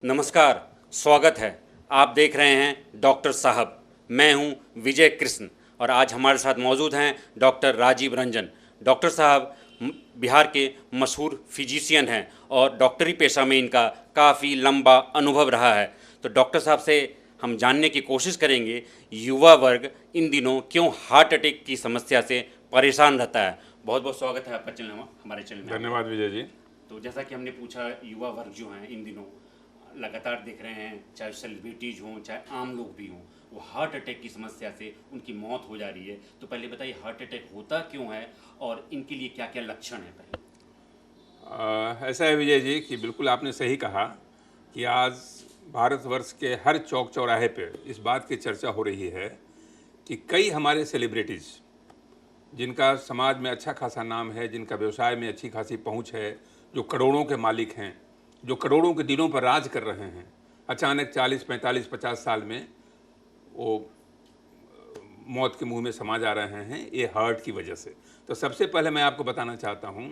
नमस्कार, स्वागत है। आप देख रहे हैं डॉक्टर साहब। मैं हूं विजय कृष्ण और आज हमारे साथ मौजूद हैं डॉक्टर राजीव रंजन। डॉक्टर साहब बिहार के मशहूर फिजिशियन हैं और डॉक्टरी पेशा में इनका काफ़ी लंबा अनुभव रहा है। तो डॉक्टर साहब से हम जानने की कोशिश करेंगे युवा वर्ग इन दिनों क्यों हार्ट अटैक की समस्या से परेशान रहता है। बहुत बहुत स्वागत है आपका हमारे चैनल में। धन्यवाद विजय जी। तो जैसा कि हमने पूछा, युवा वर्ग जो हैं इन दिनों लगातार देख रहे हैं, चाहे सेलिब्रिटीज हों चाहे आम लोग भी हों, वो हार्ट अटैक की समस्या से उनकी मौत हो जा रही है। तो पहले बताइए हार्ट अटैक होता क्यों है और इनके लिए क्या क्या लक्षण हैं पहले। ऐसा है विजय जी कि बिल्कुल आपने सही कहा कि आज भारतवर्ष के हर चौक चौराहे पे इस बात की चर्चा हो रही है कि कई हमारे सेलिब्रिटीज़ जिनका समाज में अच्छा खासा नाम है, जिनका व्यवसाय में अच्छी खासी पहुंच है, जो करोड़ों के मालिक हैं, जो करोड़ों के दिलों पर राज कर रहे हैं, अचानक 40, 45, 50 साल में वो मौत के मुंह में समा जा रहे हैं, ये हार्ट की वजह से। तो सबसे पहले मैं आपको बताना चाहता हूं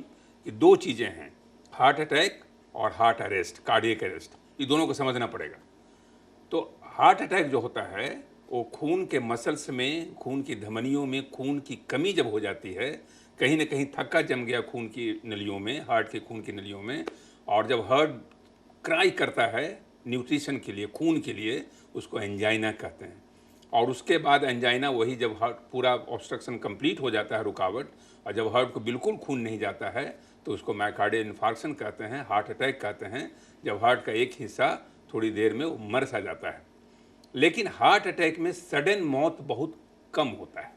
कि दो चीज़ें हैं, हार्ट अटैक और हार्ट अरेस्ट, कार्डियक अरेस्ट। ये दोनों को समझना पड़ेगा। तो हार्ट अटैक जो होता है वो खून के मसल्स में, खून की धमनियों में खून की कमी जब हो जाती है, कहीं ना कहीं थक्का जम गया खून की नलियों में, हार्ट के खून की नलियों में, और जब हार्ट क्राई करता है न्यूट्रिशन के लिए, खून के लिए, उसको एंजाइना कहते हैं। और उसके बाद एंजाइना, वही जब हार्ट पूरा ऑब्स्ट्रक्शन कंप्लीट हो जाता है, रुकावट, और जब हार्ट को बिल्कुल खून नहीं जाता है तो उसको मायोकार्डियल इन्फार्क्शन कहते हैं, हार्ट अटैक कहते हैं। जब हार्ट का एक हिस्सा थोड़ी देर में वो मर सा जाता है। लेकिन हार्ट अटैक में सडन मौत बहुत कम होता है।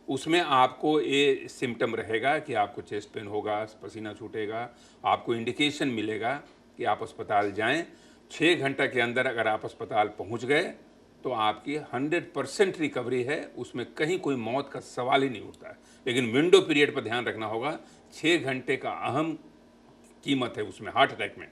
उसमें आपको ये सिम्टम रहेगा कि आपको चेस्ट पेन होगा, पसीना छूटेगा, आपको इंडिकेशन मिलेगा कि आप अस्पताल जाएं। 6 घंटा के अंदर अगर आप अस्पताल पहुंच गए तो आपकी 100% रिकवरी है, उसमें कहीं कोई मौत का सवाल ही नहीं उठता है। लेकिन विंडो पीरियड पर ध्यान रखना होगा, 6 घंटे का अहम कीमत है उसमें हार्ट अटैक में।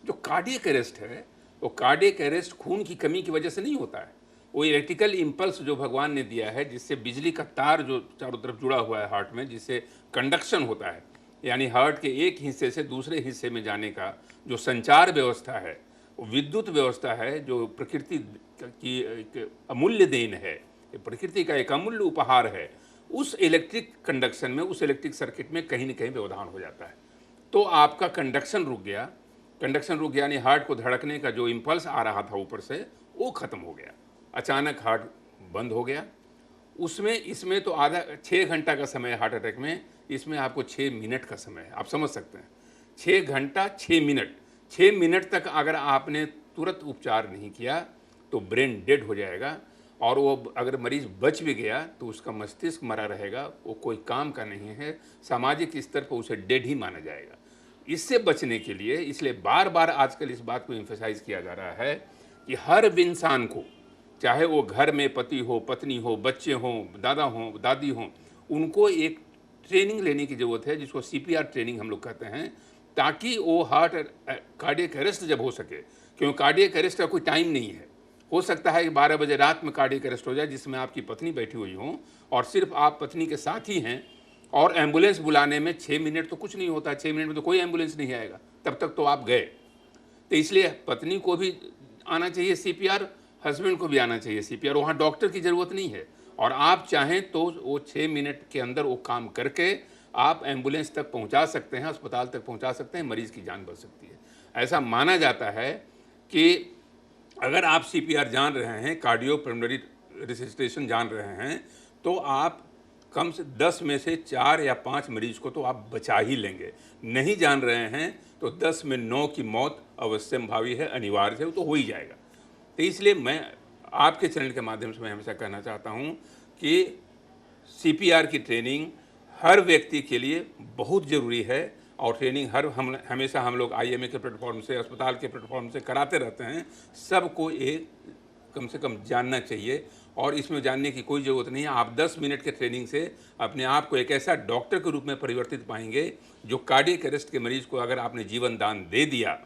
जो कार्डियक अरेस्ट है, वो कार्डियक अरेस्ट खून की कमी की वजह से नहीं होता है। वो इलेक्ट्रिकल इम्पल्स जो भगवान ने दिया है, जिससे बिजली का तार जो चारों तरफ जुड़ा हुआ है हार्ट में, जिससे कंडक्शन होता है, यानी हार्ट के एक हिस्से से दूसरे हिस्से में जाने का जो संचार व्यवस्था है, वो विद्युत व्यवस्था है, जो प्रकृति की एक अमूल्य देन है, प्रकृति का एक अमूल्य उपहार है। उस इलेक्ट्रिक कंडक्शन में, उस इलेक्ट्रिक सर्किट में कहीं ना कहीं व्यवधान हो जाता है, तो आपका कंडक्शन रुक गया। कंडक्शन रुक गया यानी हार्ट को धड़कने का जो इम्पल्स आ रहा था ऊपर से, वो ख़त्म हो गया, अचानक हार्ट बंद हो गया। उसमें इसमें तो आधा 6 घंटा का समय है हार्ट अटैक में, इसमें आपको 6 मिनट का समय है। आप समझ सकते हैं, 6 घंटा 6 मिनट, 6 मिनट तक अगर आपने तुरंत उपचार नहीं किया तो ब्रेन डेड हो जाएगा, और वो अगर मरीज बच भी गया तो उसका मस्तिष्क मरा रहेगा, वो कोई काम का नहीं है, सामाजिक स्तर पर उसे डेड ही माना जाएगा। इससे बचने के लिए इसलिए बार बार आजकल इस बात को एम्फेसाइज किया जा रहा है कि हर इंसान को, चाहे वो घर में पति हो, पत्नी हो, बच्चे हों, दादा हों, दादी हों, उनको एक ट्रेनिंग लेने की ज़रूरत है, जिसको CPR ट्रेनिंग हम लोग कहते हैं, ताकि वो हार्ट कार्डियक अरेस्ट जब हो सके। क्योंकि कार्डियक अरेस्ट का कोई टाइम नहीं है। हो सकता है कि 12 बजे रात में कार्डियक अरेस्ट हो जाए, जिसमें आपकी पत्नी बैठी हुई हो और सिर्फ आप पत्नी के साथ ही हैं, और एम्बुलेंस बुलाने में 6 मिनट तो कुछ नहीं होता, 6 मिनट में तो कोई एम्बुलेंस नहीं आएगा, तब तक तो आप गए। तो इसलिए पत्नी को भी आना चाहिए CPR, हस्बैंड को भी आना चाहिए CPR। वहाँ डॉक्टर की ज़रूरत नहीं है, और आप चाहें तो वो 6 मिनट के अंदर वो काम करके आप एम्बुलेंस तक पहुँचा सकते हैं, अस्पताल तक पहुँचा सकते हैं, मरीज़ की जान बच सकती है। ऐसा माना जाता है कि अगर आप CPR जान रहे हैं, कार्डियोपल्मोनरी रिससिटेशन जान रहे हैं, तो आप कम से 10 में से 4 या 5 मरीज को तो आप बचा ही लेंगे। नहीं जान रहे हैं तो 10 में 9 की मौत अवश्यंभावी है, अनिवार्य है, वो तो हो ही जाएगा। तो इसलिए मैं आपके चैनल के माध्यम से मैं हमेशा कहना चाहता हूँ कि CPR की ट्रेनिंग हर व्यक्ति के लिए बहुत ज़रूरी है, और ट्रेनिंग हमेशा हम लोग IMA के प्लेटफॉर्म से, अस्पताल के प्लेटफॉर्म से कराते रहते हैं। सबको एक कम से कम जानना चाहिए, और इसमें जानने की कोई ज़रूरत नहीं है। आप 10 मिनट के ट्रेनिंग से अपने आप को एक ऐसा डॉक्टर के रूप में परिवर्तित पाएंगे, जो कार्डियक अरेस्ट के मरीज़ को अगर आपने जीवन दान दे दिया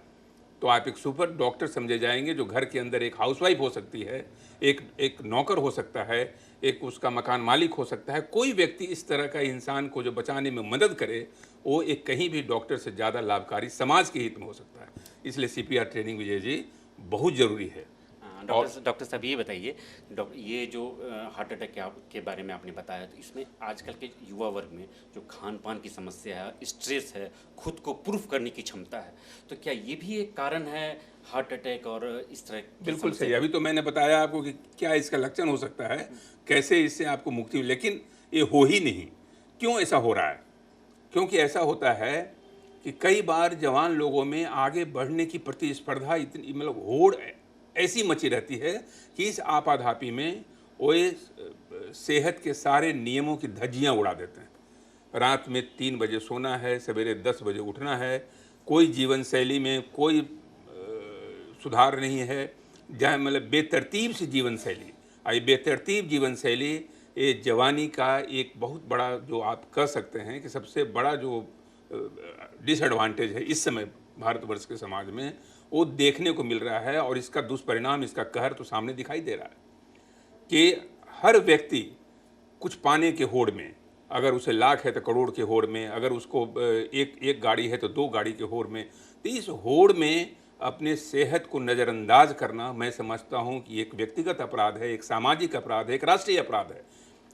तो आप एक सुपर डॉक्टर समझे जाएंगे, जो घर के अंदर एक हाउसवाइफ हो सकती है, एक नौकर हो सकता है, एक उसका मकान मालिक हो सकता है। कोई व्यक्ति इस तरह का इंसान को जो बचाने में मदद करे, वो एक कहीं भी डॉक्टर से ज़्यादा लाभकारी समाज के हित में हो सकता है। इसलिए सीपीआर ट्रेनिंग विजय जी बहुत ज़रूरी है। डॉक्टर साहब ये बताइए, ये जो हार्ट अटैक के बारे में आपने बताया, तो इसमें आजकल के युवा वर्ग में जो खान पान की समस्या है, स्ट्रेस है, खुद को प्रूफ करने की क्षमता है, तो क्या ये भी एक कारण है हार्ट अटैक और इस तरह की बिल्कुल समस्या? सही। अभी तो मैंने बताया आपको कि क्या इसका लक्षण हो सकता है, कैसे इससे आपको मुक्ति मिले, लेकिन ये हो ही नहीं। क्यों ऐसा हो रहा है? क्योंकि ऐसा होता है कि कई बार जवान लोगों में आगे बढ़ने की प्रतिस्पर्धा इतनी, मतलब होड़ ऐसी मची रहती है कि इस आपाधापी में वो सेहत के सारे नियमों की धज्जियां उड़ा देते हैं। रात में 3 बजे सोना है, सवेरे 10 बजे उठना है, कोई जीवन शैली में कोई सुधार नहीं है, जहाँ मतलब बेतरतीब सी जीवन शैली। ये बेतरतीब जीवन शैली ये जवानी का एक बहुत बड़ा, जो आप कह सकते हैं कि सबसे बड़ा जो डिसएडवांटेज है इस समय भारतवर्ष के समाज में, वो देखने को मिल रहा है। और इसका दुष्परिणाम, इसका कहर तो सामने दिखाई दे रहा है कि हर व्यक्ति कुछ पाने के होड़ में, अगर उसे लाख है तो करोड़ के होड़ में, अगर उसको एक गाड़ी है तो 2 गाड़ी के होड़ में, तो इस होड़ में अपने सेहत को नज़रअंदाज करना, मैं समझता हूं कि एक व्यक्तिगत अपराध है, एक सामाजिक अपराध है, एक राष्ट्रीय अपराध है।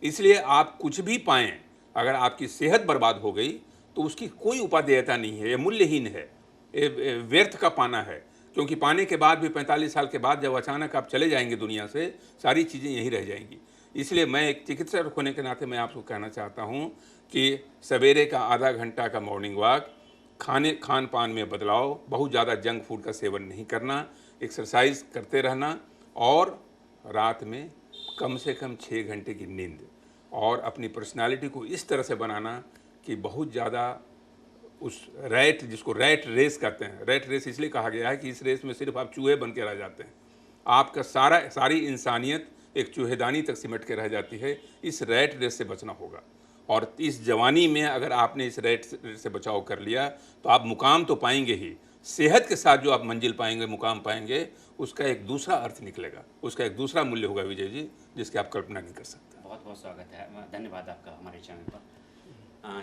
इसलिए आप कुछ भी पाएं, अगर आपकी सेहत बर्बाद हो गई तो उसकी कोई उपादेयता नहीं है, ये मूल्यहीन है, ये व्यर्थ का पाना है। क्योंकि पाने के बाद भी 45 साल के बाद जब अचानक आप चले जाएंगे दुनिया से, सारी चीज़ें यहीं रह जाएंगी। इसलिए मैं एक चिकित्सक होने के नाते मैं आपको कहना चाहता हूं कि सवेरे का आधा घंटा का मॉर्निंग वॉक, खान पान में बदलाव, बहुत ज़्यादा जंक फूड का सेवन नहीं करना, एक्सरसाइज करते रहना, और रात में कम से कम 6 घंटे की नींद, और अपनी पर्सनालिटी को इस तरह से बनाना कि बहुत ज़्यादा उस रैट, जिसको रैट रेस कहते हैं, रैट रेस इसलिए कहा गया है कि इस रेस में सिर्फ आप चूहे बन के रह जाते हैं, आपका सारी इंसानियत एक चूहेदानी तक सिमट के रह जाती है। इस रैट रेस से बचना होगा, और इस जवानी में अगर आपने इस रैट से बचाव कर लिया तो आप मुकाम तो पाएंगे ही, सेहत के साथ जो आप मंजिल पाएंगे, मुकाम पाएंगे, उसका एक दूसरा अर्थ निकलेगा, उसका एक दूसरा मूल्य होगा विजय जी, जिसकी आप कल्पना नहीं कर सकते। बहुत बहुत स्वागत है, धन्यवाद आपका हमारे चैनल पर।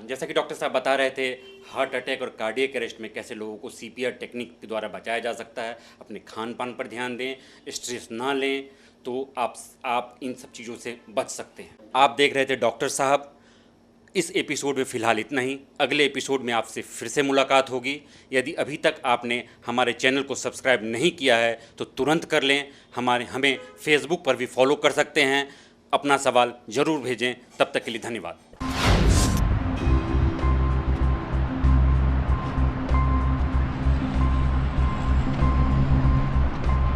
जैसा कि डॉक्टर साहब बता रहे थे, हार्ट अटैक और कार्डियक अरेस्ट में कैसे लोगों को सीपीआर टेक्निक के द्वारा बचाया जा सकता है। अपने खान पान पर ध्यान दें, स्ट्रेस ना लें, तो आप इन सब चीज़ों से बच सकते हैं। आप देख रहे थे डॉक्टर साहब। इस एपिसोड में फ़िलहाल इतना ही। अगले एपिसोड में आपसे फिर से मुलाकात होगी। यदि अभी तक आपने हमारे चैनल को सब्सक्राइब नहीं किया है तो तुरंत कर लें। हमें फेसबुक पर भी फॉलो कर सकते हैं। अपना सवाल ज़रूर भेजें। तब तक के लिए धन्यवाद।